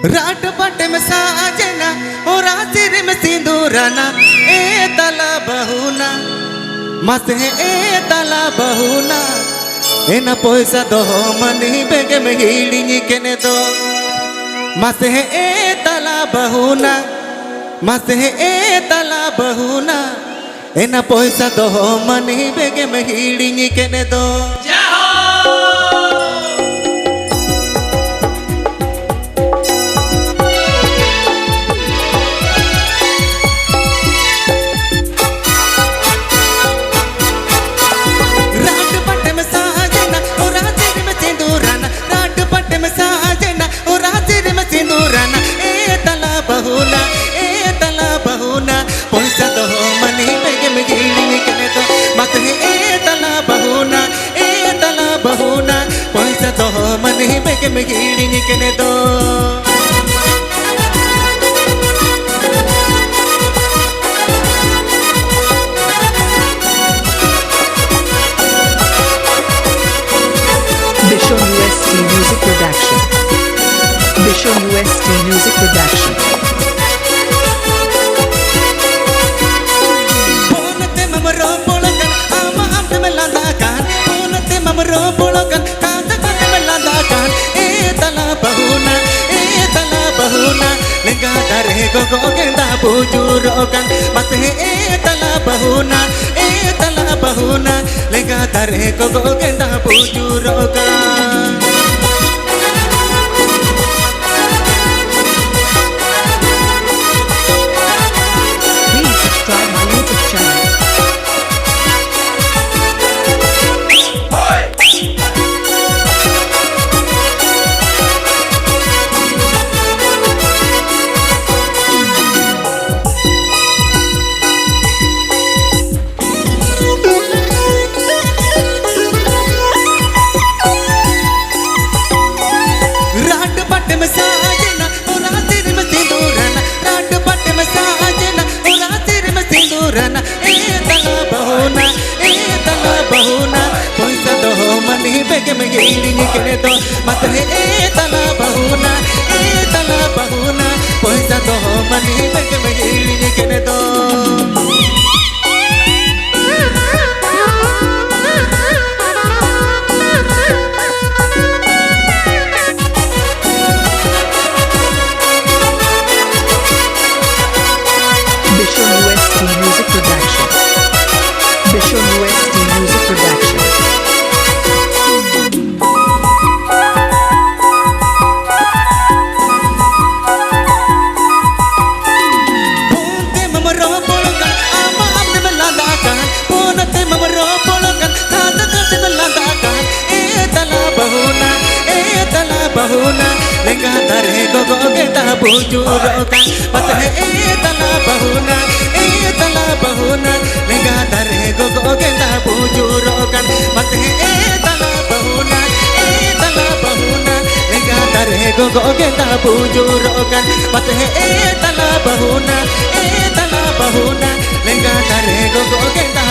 रात बाटे में साजना और सिर में सिंदूराना ए तला बहुना मस है ए तला बहुना ए न पैसा दो मनी बेगे में हीड़ी केने दो मस है ए तला बहुना मस है ए तला बहुना ए न पैसा दो मनी बेगे में हीड़ी केने दो पैसा दो मनी बेगे में हीड़ी केने दो मत है ए तला बहुना पैसा दो मनी बेगे में हीड़ी केने दो Bishon UST Music Production. Bishon UST Music Production. Go genda bujurokan mate e tala bahuna lega tare go genda bujurokan Please subscribe my YouTube channel. पैसा दो मनी बेगे में हीड़ी केने दो मत है ए तला बहुना पैसा दो मनी बेगे में हीड़ी केने दो Bishon UST Music Production. Bishon UST Music Production. Punte mamaro polokan ama amne melandakan punte mamaro polokan tata tata melandakan e tala bahuna lega tare go genda bujurokan pat hai e tala bahuna lega tare go genda bujurokan pat hai e tala bahuna lega tare go genda bujurokan pat hai e tala bahuna lega tare go genda